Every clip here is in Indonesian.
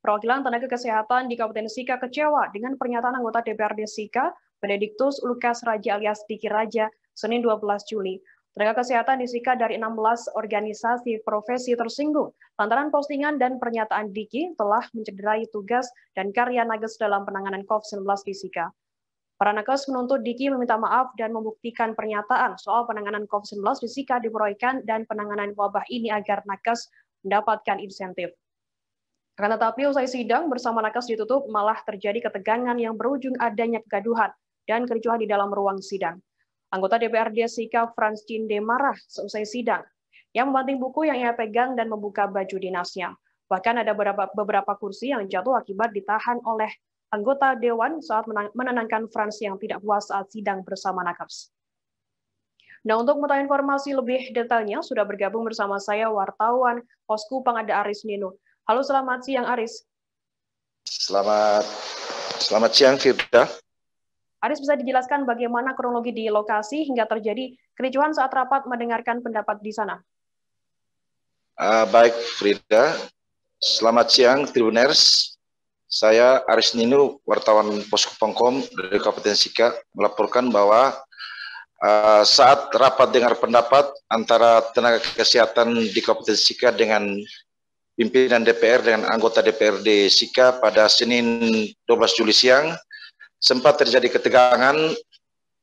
Perwakilan tenaga kesehatan di Kabupaten Sika kecewa dengan pernyataan anggota DPRD Sika, Benediktus Lukas Raja alias Diki Raja, Senin 12 Juli. Tenaga kesehatan di Sika dari 16 organisasi profesi tersinggung lantaran postingan dan pernyataan Diki telah mencederai tugas dan karya nakes dalam penanganan COVID-19 di Sika. Para nakes menuntut Diki meminta maaf dan membuktikan pernyataan soal penanganan COVID-19 di Sika diproyekkan dan penanganan wabah ini agar nakes mendapatkan insentif. Akan tetapi usai sidang bersama nakes ditutup malah terjadi ketegangan yang berujung adanya kegaduhan dan kericuhan di dalam ruang sidang. Anggota DPRD Sika Frans Cinde marah seusai sidang. Yang membanting buku yang ia pegang dan membuka baju dinasnya. Bahkan ada beberapa kursi yang jatuh akibat ditahan oleh anggota Dewan saat menenangkan Frans yang tidak puas saat sidang bersama nakes. Nah, untuk mengetahui informasi lebih detailnya sudah bergabung bersama saya wartawan Posku Pangada Aris Nino. Halo, selamat siang Aris. Selamat siang Firda. Aris, bisa dijelaskan bagaimana kronologi di lokasi hingga terjadi kericuhan saat rapat mendengarkan pendapat di sana? Baik Frida, selamat siang Tribuners. Saya Aris Nino, wartawan Posko.com dari Kabupaten Sika, melaporkan bahwa saat rapat dengar pendapat antara tenaga kesehatan di Kabupaten Sika dengan pimpinan DPR dengan anggota DPRD Sika pada Senin 12 Juli siang, sempat terjadi ketegangan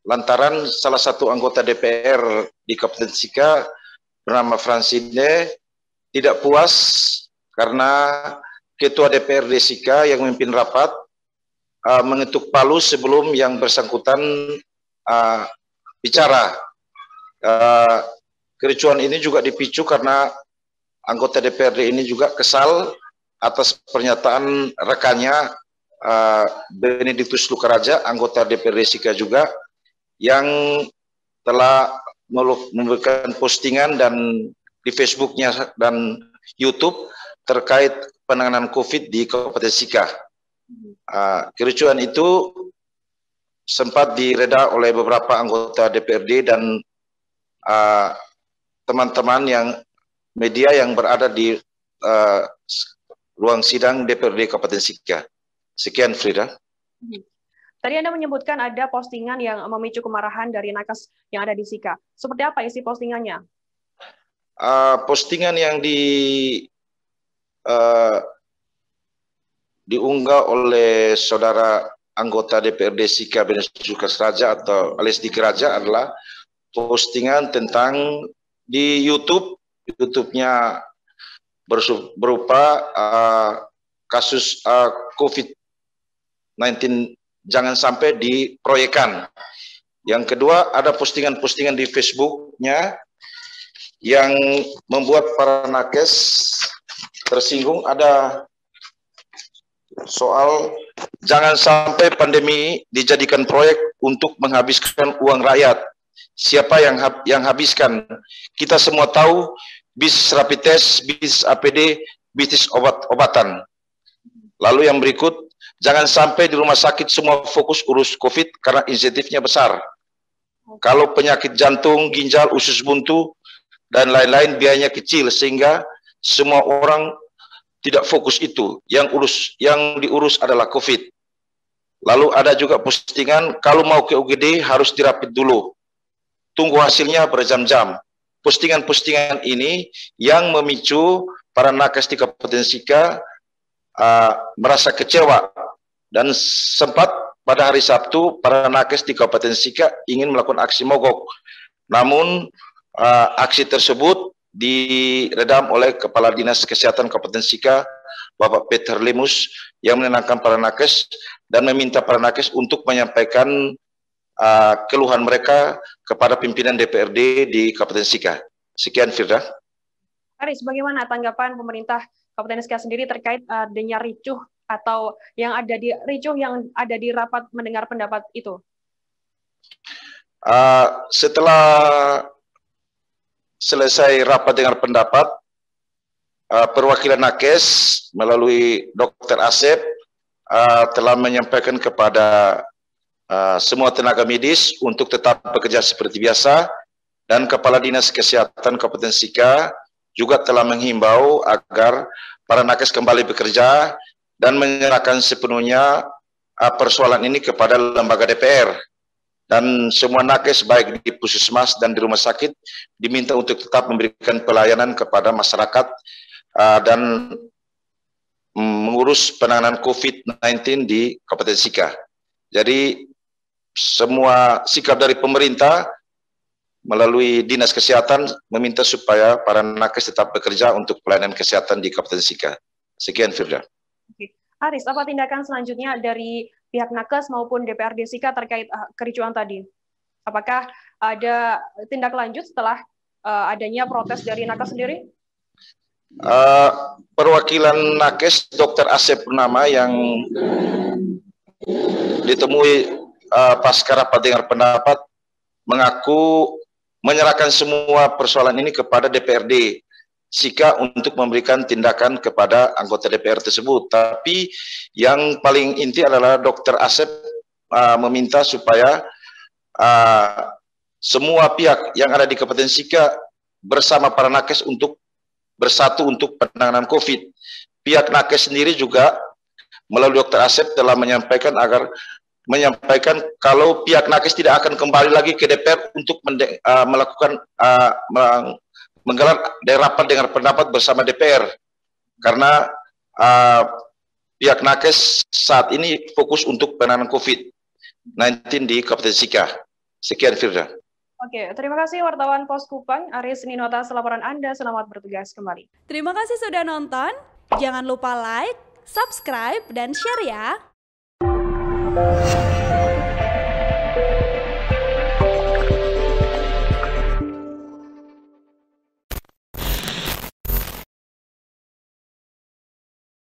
lantaran salah satu anggota DPR di Kabupaten Sika bernama Francine tidak puas karena Ketua DPRD Sika yang memimpin rapat mengetuk palu sebelum yang bersangkutan bicara. Kericuan ini juga dipicu karena anggota DPRD ini juga kesal atas pernyataan rekannya Benediktus Lukas Raja, anggota DPRD Sika juga, yang telah memberikan postingan dan di Facebooknya dan YouTube terkait penanganan COVID di Kabupaten Sika. Kericuan itu sempat direda oleh beberapa anggota DPRD dan teman-teman yang media yang berada di ruang sidang DPRD Kabupaten Sika. Sekian Frida. Tadi Anda menyebutkan ada postingan yang memicu kemarahan dari nakes yang ada di Sika. Seperti apa isi postingannya? Postingan yang diunggah oleh saudara anggota DPRD Sika Benediktus Lukas Raja atau alias Diki Raja adalah postingan tentang di YouTube-nya berupa kasus COVID-19 jangan sampai diproyekkan. Yang kedua, ada postingan-postingan di Facebook-nya yang membuat para nakes tersinggung. Ada soal jangan sampai pandemi dijadikan proyek untuk menghabiskan uang rakyat. Siapa yang habiskan? Kita semua tahu bis rapid test, bis APD, bisnis obat-obatan. Lalu yang berikut, jangan sampai di rumah sakit semua fokus urus COVID karena insentifnya besar. Kalau penyakit jantung, ginjal, usus buntu, dan lain-lain biayanya kecil sehingga semua orang tidak fokus itu. Yang diurus adalah COVID. Lalu ada juga postingan, kalau mau ke UGD harus dirapid dulu. Tunggu hasilnya berjam-jam. Postingan-postingan ini yang memicu para nakes di Kabupaten Sika merasa kecewa. Dan sempat pada hari Sabtu, para nakes di Kabupaten Sika ingin melakukan aksi mogok. Namun, aksi tersebut diredam oleh Kepala Dinas Kesehatan Kabupaten Sika, Bapak Peter Lemus, yang menenangkan para nakes dan meminta para nakes untuk menyampaikan keluhan mereka kepada pimpinan DPRD di Kabupaten Sika. Sekian Firda. Aris, bagaimana tanggapan pemerintah Kabupaten Sika sendiri terkait adanya ricuh atau yang ada di rapat mendengar pendapat itu? Setelah selesai rapat dengar pendapat, perwakilan nakes melalui Dr. Asep telah menyampaikan kepada semua tenaga medis untuk tetap bekerja seperti biasa, dan Kepala Dinas Kesehatan Kabupaten Sika juga telah menghimbau agar para nakes kembali bekerja dan menyerahkan sepenuhnya persoalan ini kepada lembaga DPR. Dan semua nakes baik di puskesmas dan di rumah sakit diminta untuk tetap memberikan pelayanan kepada masyarakat dan mengurus penanganan COVID-19 di Kabupaten Sika. Jadi semua sikap dari pemerintah melalui Dinas Kesehatan meminta supaya para nakes tetap bekerja untuk pelayanan kesehatan di Kabupaten Sika. Sekian, Firda. Aris, apa tindakan selanjutnya dari pihak nakes maupun DPRD Sika terkait kericuan tadi? Apakah ada tindak lanjut setelah adanya protes dari nakes sendiri? Perwakilan nakes Dr. Asep Purnama yang ditemui pasca rapat dengar pendapat mengaku menyerahkan semua persoalan ini kepada DPRD Sika untuk memberikan tindakan kepada anggota DPR tersebut. Tapi yang paling inti adalah Dr. Asep meminta supaya semua pihak yang ada di Kabupaten Sika bersama para nakes untuk bersatu untuk penanganan COVID. Pihak nakes sendiri juga melalui Dr. Asep telah menyampaikan kalau pihak nakes tidak akan kembali lagi ke DPR untuk menggelar rapat dengar pendapat bersama DPR karena pihak nakes saat ini fokus untuk penanganan COVID-19 di Kabupaten Sika. Sekian, Firda. Oke, terima kasih wartawan Pos Kupang, Aris Ninota, laporan Anda. Selamat bertugas kembali. Terima kasih sudah nonton. Jangan lupa like, subscribe, dan share ya.